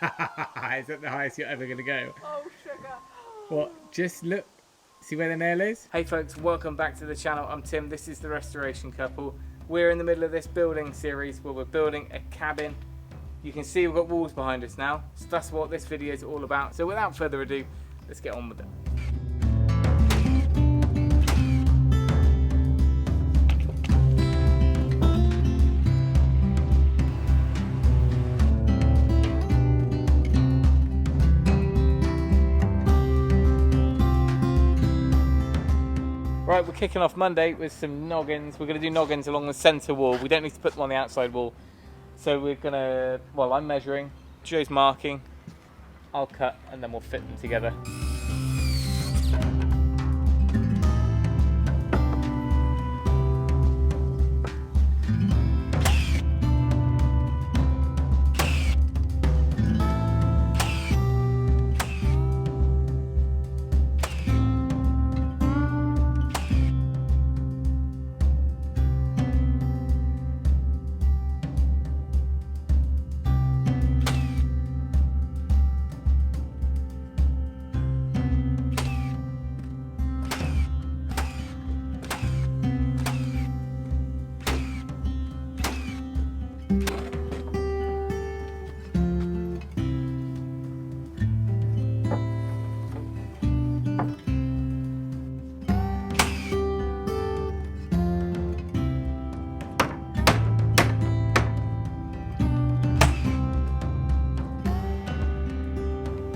Is that the highest you're ever going to go? Oh, sugar. What? Just look. See where the nail is? Hey folks, welcome back to the channel. I'm Tim. This is the Restoration Couple. We're in the middle of this building series where we're building a cabin. You can see we've got walls behind us now. So that's what this video is all about. So without further ado, let's get on with it. Right, we're kicking off Monday with some noggins. We're going to do noggins along the centre wall. We don't need to put them on the outside wall. So we're going to, well, I'm measuring, Joe's marking, I'll cut, and then we'll fit them together.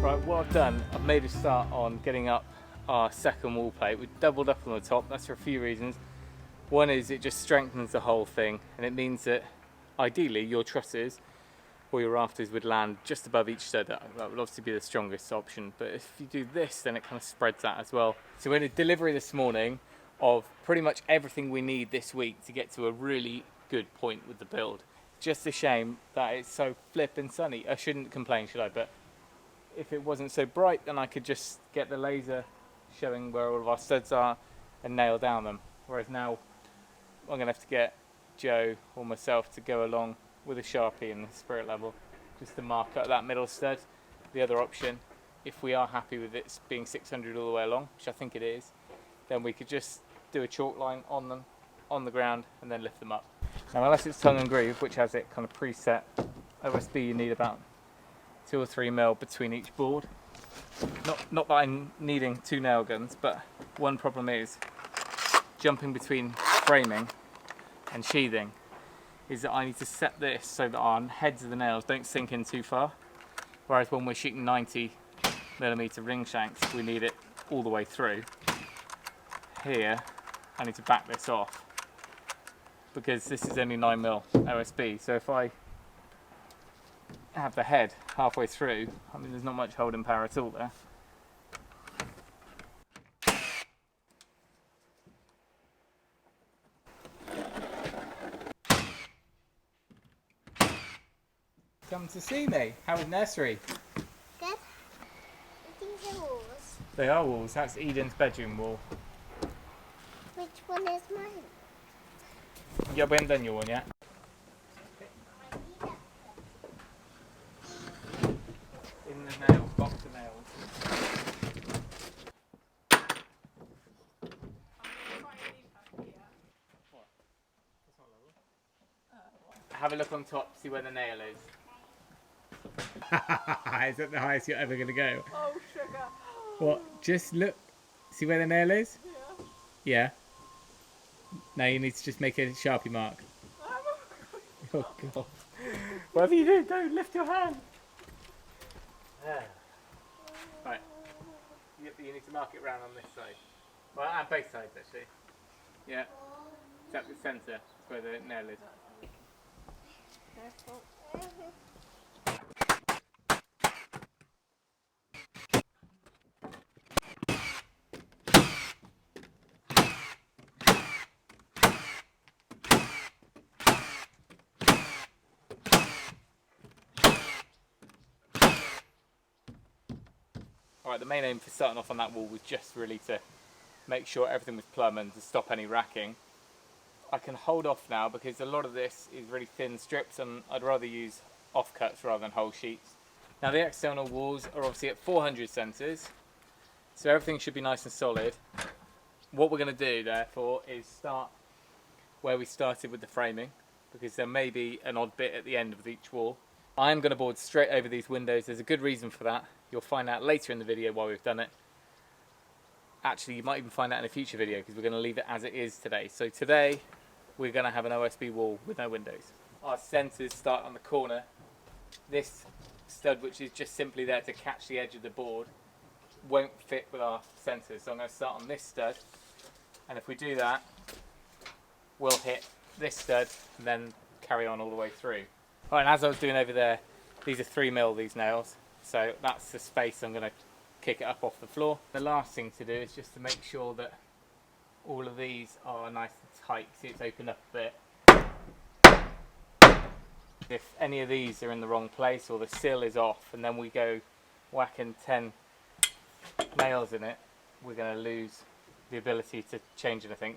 Right, what I've done, I've made a start on getting up our second wall plate. We've doubled up on the top. That's for a few reasons. One is it just strengthens the whole thing, and it means that ideally your trusses or your rafters would land just above each stud. That would obviously be the strongest option, but if you do this, then it kind of spreads that as well. So we had a delivery this morning of pretty much everything we need this week to get to a really good point with the build. Just a shame that it's so flippin' sunny. I shouldn't complain, should I? But if it wasn't so bright, then I could just get the laser showing where all of our studs are and nail down them. Whereas now I'm going to have to get Joe or myself to go along with a Sharpie in the spirit level just to mark up that middle stud. The other option, if we are happy with it being 600 all the way along, which I think it is, then we could just do a chalk line on them, on the ground, and then lift them up. Now unless it's tongue and groove, which has it kind of preset OSB, you need about 2 or 3 mil between each board. Not that I'm needing 2 nail guns, but one problem is jumping between framing and sheathing is that I need to set this so that our heads of the nails don't sink in too far. Whereas when we're shooting 90mm ring shanks, we need it all the way through. Here, I need to back this off because this is only 9mm OSB. So if I have the head halfway through, I mean there's not much holding power at all there. Come to see me. How was nursery? Good. These are walls. They are walls. That's Eden's bedroom wall. Which one is mine? Yeah, we haven't done your one yet. In the nails, box of nails. Have a look on top, see where the nail is. Is that the highest you're ever going to go? Oh, sugar. What? Just look. See where the nail is? Yeah. Yeah. Now you need to just make a Sharpie mark. Oh god. Whatever you do, don't lift your hand. Right. Yep, you need to mark it round on this side. Well, and both sides actually. Yeah. Except the centre. That's where the nail is. Careful. Alright, the main aim for starting off on that wall was just really to make sure everything was plumb and to stop any racking. I can hold off now because a lot of this is really thin strips and I'd rather use offcuts rather than whole sheets. Now the external walls are obviously at 400 centimeters, so everything should be nice and solid. What we're going to do therefore is start where we started with the framing, because there may be an odd bit at the end of each wall. I'm going to board straight over these windows. There's a good reason for that. You'll find out later in the video why we've done it. Actually, you might even find out in a future video, because we're going to leave it as it is today. So today we're going to have an OSB wall with no windows. Our centres start on the corner. This stud, which is just simply there to catch the edge of the board, won't fit with our centres. So I'm going to start on this stud, and if we do that, we'll hit this stud and then carry on all the way through. All right, and as I was doing over there, these are 3mm, these nails, so that's the space I'm going to kick it up off the floor. The last thing to do is just to make sure that all of these are nice and tight. See, it's opened up a bit. If any of these are in the wrong place or the sill is off, and then we go whacking 10 nails in it, we're going to lose the ability to change anything.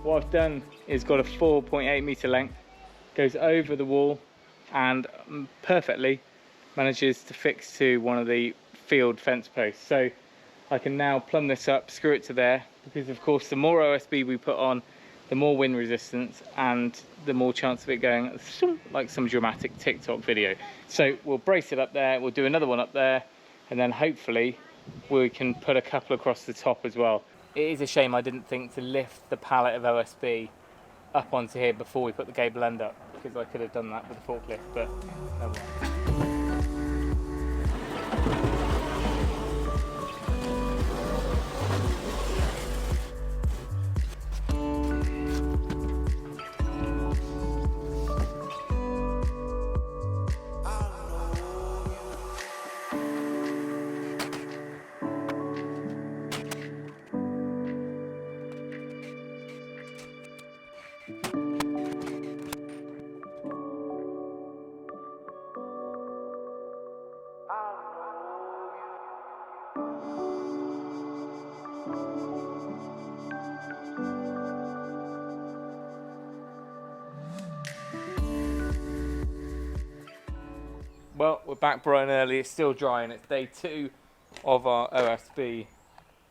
What I've done is got a 4.8 metre length, goes over the wall and perfectly manages to fix to one of the field fence posts. So I can now plumb this up, screw it to there, because of course the more OSB we put on, the more wind resistance and the more chance of it going like some dramatic TikTok video. So we'll brace it up there, we'll do another one up there, and then hopefully we can put a couple across the top as well. It is a shame I didn't think to lift the pallet of OSB up onto here before we put the gable end up, because I could have done that with the forklift, but no way. Well, we're back bright and early, it's still dry, and it's day 2 of our OSB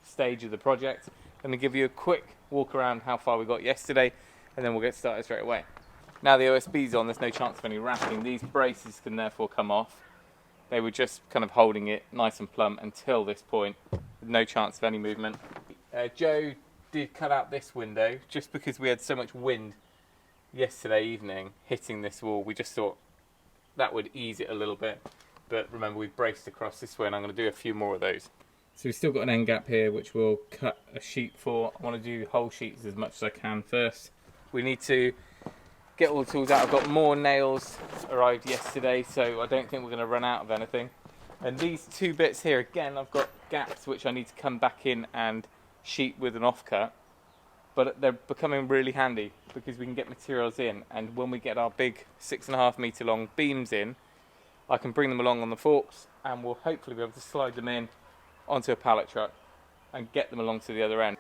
stage of the project. Let me give you a quick walk around how far we got yesterday, and then we'll get started straight away. Now the OSB's on, there's no chance of any wrapping. These braces can therefore come off. They were just kind of holding it nice and plumb until this point, with no chance of any movement. Joe did cut out this window, just because we had so much wind yesterday evening hitting this wall. We just thought that would ease it a little bit, but remember we've braced across this way, and I'm going to do a few more of those. So we've still got an end gap here which we'll cut a sheet for. I want to do whole sheets as much as I can first. We need to get all the tools out. I've got more nails arrived yesterday, so I don't think we're going to run out of anything. And these two bits here, again, I've got gaps which I need to come back in and sheet with an offcut, but they're becoming really handy because we can get materials in, and when we get our big 6.5 metre long beams in, I can bring them along on the forks, and we'll hopefully be able to slide them in onto a pallet truck and get them along to the other end.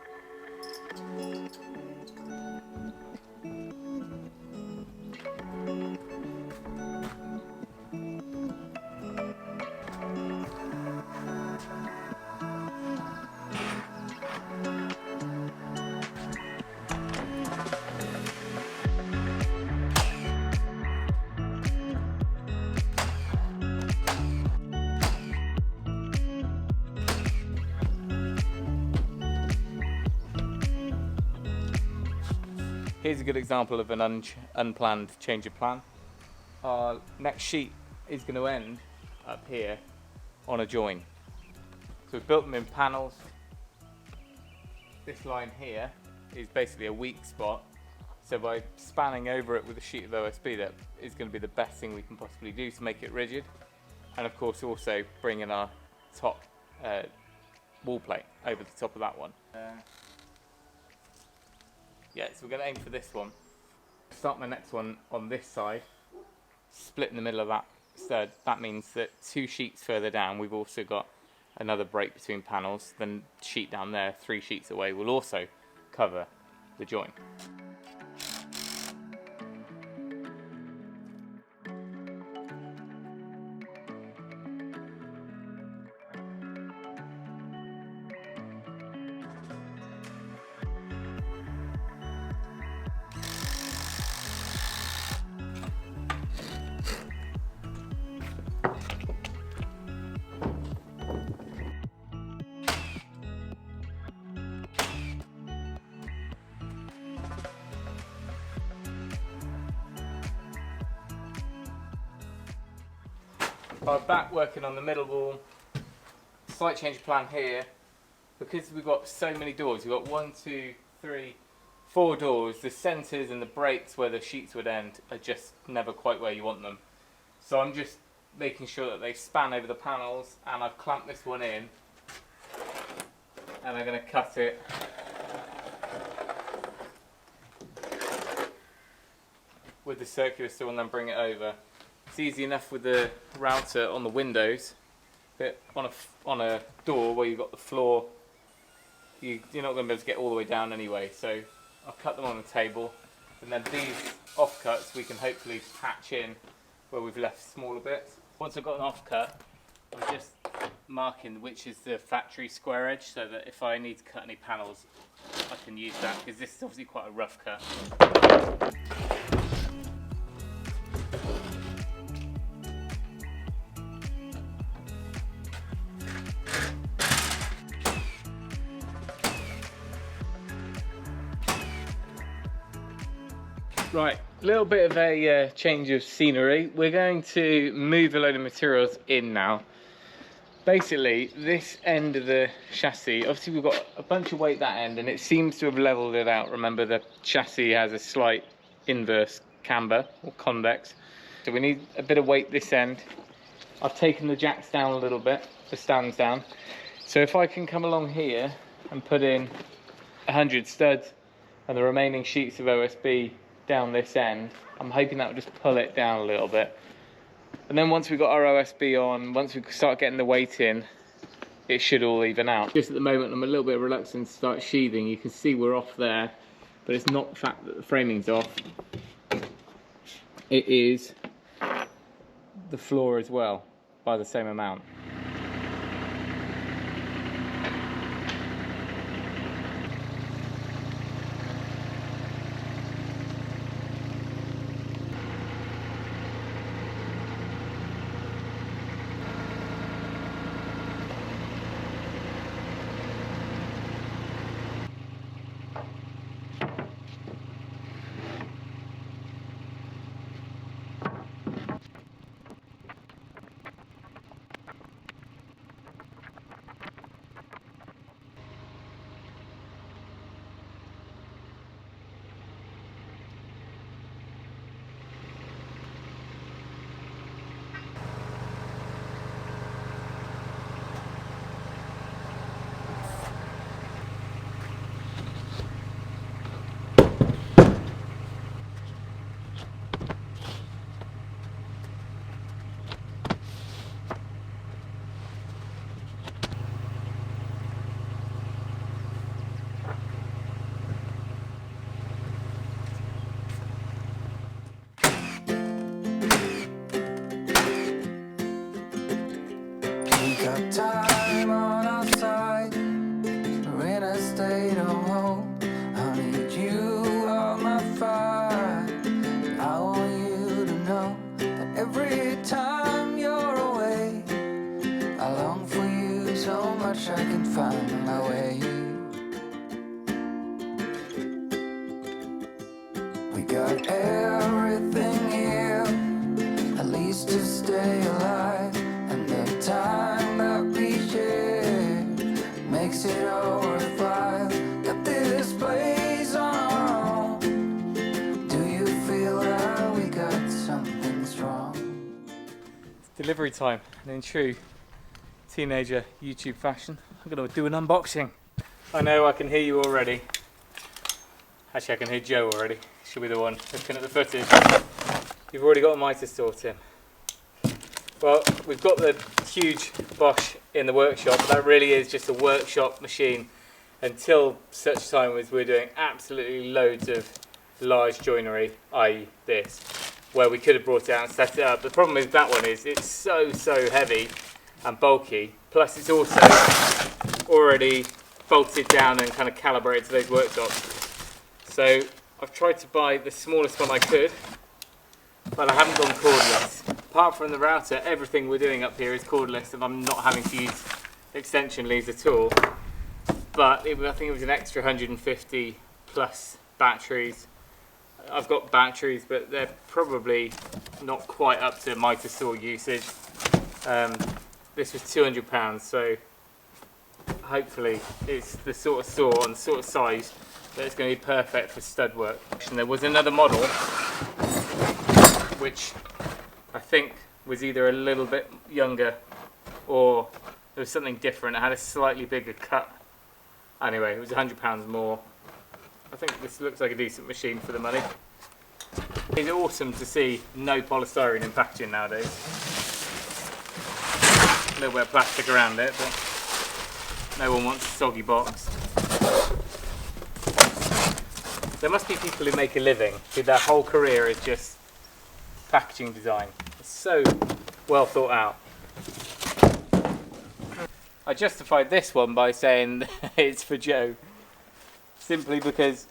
Here's a good example of an unplanned change of plan. Our next sheet is going to end up here on a join. So we've built them in panels. This line here is basically a weak spot, So by spanning over it with a sheet of OSB, that is going to be the best thing we can possibly do to make it rigid. And of course also bringing our top wall plate over the top of that one. Yeah, so we're going to aim for this one. Start my next one on this side, split in the middle of that stud. That means that 2 sheets further down we've also got another break between panels. Then sheet down there, 3 sheets away, will also cover the joint. I'm back working on the middle wall. Slight change of plan here. Because we've got so many doors, we've got 1, 2, 3, 4 doors, the centres and the breaks where the sheets would end are just never quite where you want them. So I'm just making sure that they span over the panels, and I've clamped this one in and I'm going to cut it with the circular saw and then bring it over. It's easy enough with the router on the windows, but on a door where you've got the floor, you're not going to be able to get all the way down anyway. So I'll cut them on the table, and then these offcuts we can hopefully patch in where we've left smaller bits. Once I've got an offcut, I'm just marking which is the factory square edge, so that if I need to cut any panels, I can use that, because this is obviously quite a rough cut. Right, a little bit of a change of scenery. We're going to move a load of materials in now. Basically, this end of the chassis, obviously we've got a bunch of weight that end, and it seems to have leveled it out. Remember, the chassis has a slight inverse camber or convex, so we need a bit of weight this end. I've taken the jacks down a little bit, the stands down. So if I can come along here and put in 100 studs and the remaining sheets of OSB down this end, I'm hoping that will just pull it down a little bit. And then once we've got our OSB on, once we start getting the weight in, it should all even out. Just at the moment I'm a little bit reluctant to start sheathing. You can see we're off there, but it's not the fact that the framing's off. It is the floor as well, by the same amount. Got time on our side. We're in a state of home. I need you on my fire. I want you to know that every time you're away, I long for you so much I can find my way. We got everything here, at least to stay alive, and the time that we share makes it all worthwhile. Got this place on our own, delivery time, and in true teenager YouTube fashion, I'm going to do an unboxing. I know I can hear you already. Actually, I can hear Joe already. She'll be the one looking at the footage. You've already got a mitre saw, Tim. Well, we've got the huge Bosch in the workshop, but that really is just a workshop machine until such time as we're doing absolutely loads of large joinery, i.e. this, where we could have brought it out and set it up. The problem with that one is it's so heavy and bulky, plus it's also already bolted down and kind of calibrated to those worktops. So I've tried to buy the smallest one I could, but I haven't gone cordless. Apart from the router, everything we're doing up here is cordless, and I'm not having to use extension leads at all. But I think it was an extra 150 plus batteries. I've got batteries, but they're probably not quite up to mitre saw usage. This was £200, so hopefully it's the sort of saw and the sort of size that it's going to be perfect for stud work. And there was another model which I think was either a little bit younger or there was something different. It had a slightly bigger cut. Anyway, it was £100 more. I think this looks like a decent machine for the money. It's awesome to see no polystyrene in packaging nowadays. A little bit of plastic around it, but no one wants a soggy box. There must be people who make a living who their whole career is just packaging design. It's so well thought out. I justified this one by saying that it's for Joe, simply because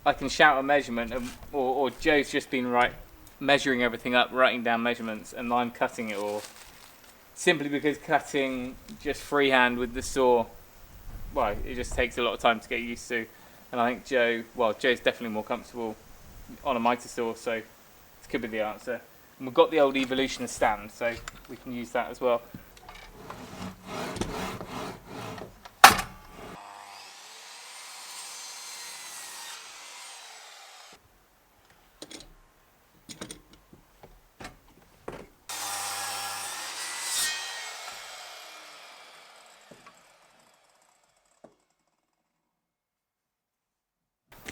I can shout a measurement, or Joe's just been measuring everything up, writing down measurements, and I'm cutting it all. Simply because cutting just freehand with the saw, well, it just takes a lot of time to get used to. And I think Joe's definitely more comfortable on a mitre saw, so this could be the answer. And we've got the old Evolution stand, so we can use that as well.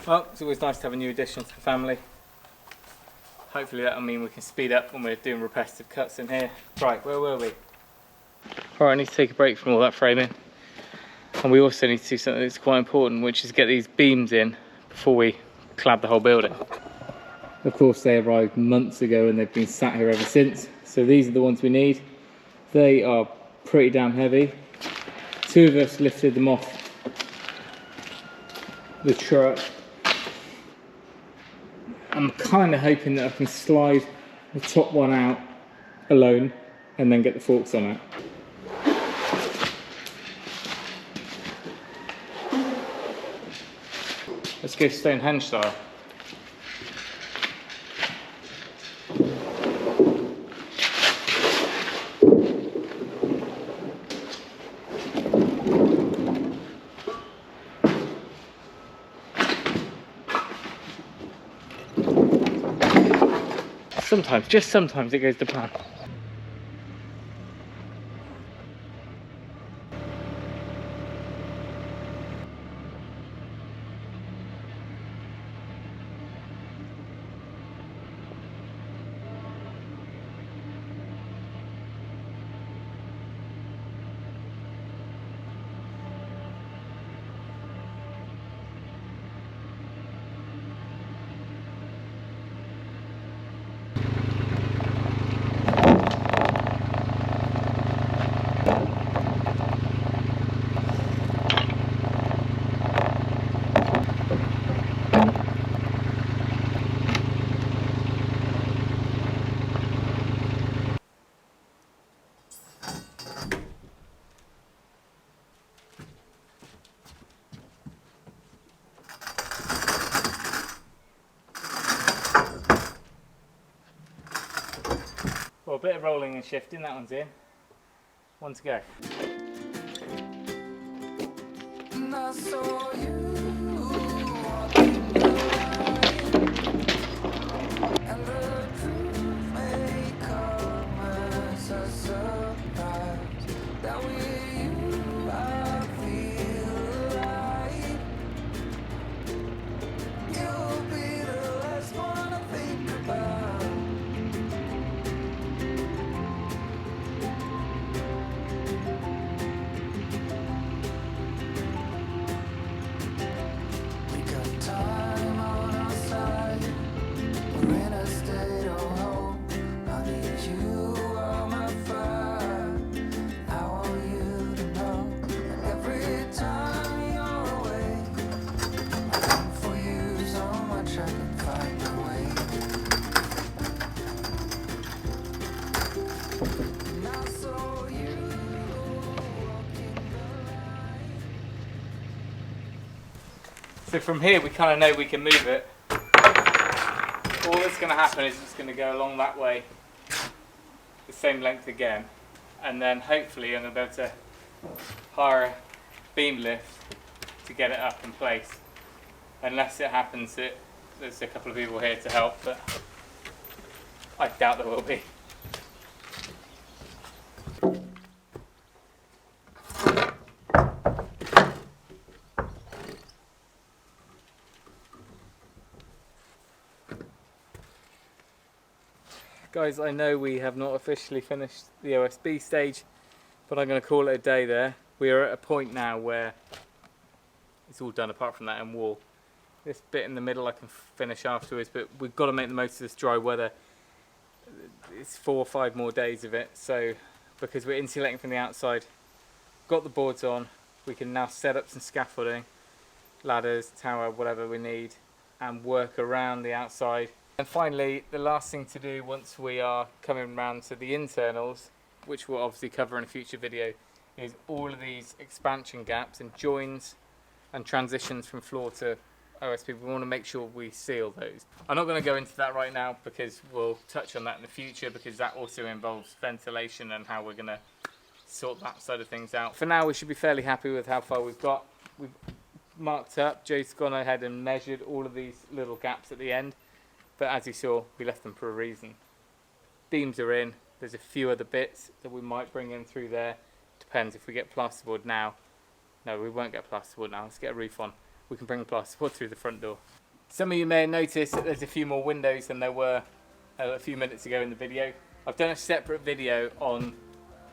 Well, it's always nice to have a new addition to the family. Hopefully that'll mean we can speed up when we're doing repetitive cuts in here. Right, where were we? Alright, I need to take a break from all that framing. And we also need to do something that's quite important, which is get these beams in before we clad the whole building. Of course, they arrived months ago and they've been sat here ever since. So these are the ones we need. They are pretty damn heavy. Two of us lifted them off the truck. I'm kind of hoping that I can slide the top one out alone and then get the forks on it. Let's go Stonehenge style. Sometimes, just sometimes it goes to plan. Well, a bit of rolling and shifting, that one's in. One to go. And I saw you walking the line, and the truth may come as So from here we kind of know we can move it. All that's going to happen is it's going to go along that way, the same length again, and then hopefully I'm going to be able to hire a beam lift to get it up in place. Unless it happens that there's a couple of people here to help, but I doubt there will be. Guys, I know we have not officially finished the OSB stage, but I'm going to call it a day there. We are at a point now where it's all done apart from that end wall. This bit in the middle I can finish afterwards, but we've got to make the most of this dry weather. It's 4 or 5 more days of it, so because we're insulating from the outside, got the boards on, we can now set up some scaffolding, ladders, tower, whatever we need, and work around the outside. And finally, the last thing to do once we are coming around to the internals, which we'll obviously cover in a future video, is all of these expansion gaps and joins and transitions from floor to OSB. We want to make sure we seal those. I'm not going to go into that right now because we'll touch on that in the future, because that also involves ventilation and how we're going to sort that side of things out. For now, we should be fairly happy with how far we've got. We've marked up, Joe's gone ahead and measured all of these little gaps at the end. But as you saw, we left them for a reason. Beams are in. There's a few other bits that we might bring in through there. Depends if we get plasterboard now. No, we won't get plasterboard now. Let's get a roof on. We can bring plasterboard through the front door. Some of you may have noticed that there's a few more windows than there were a few minutes ago in the video. I've done a separate video on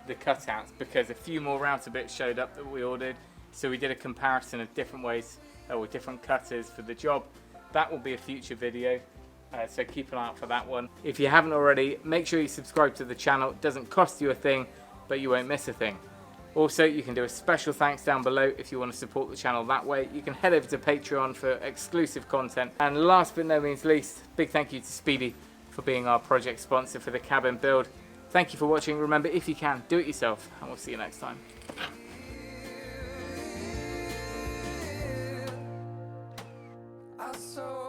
the cutouts because a few more router bits showed up that we ordered. So we did a comparison of different ways with different cutters for the job. That will be a future video. So keep an eye out for that one. If you haven't already, make sure you subscribe to the channel. It doesn't cost you a thing, but you won't miss a thing. Also, you can do a special thanks down below if you want to support the channel that way. You can head over to Patreon for exclusive content. And last but no means least, big thank you to Speedy for being our project sponsor for the cabin build. Thank you for watching. Remember, if you can, do it yourself, and we'll see you next time. I saw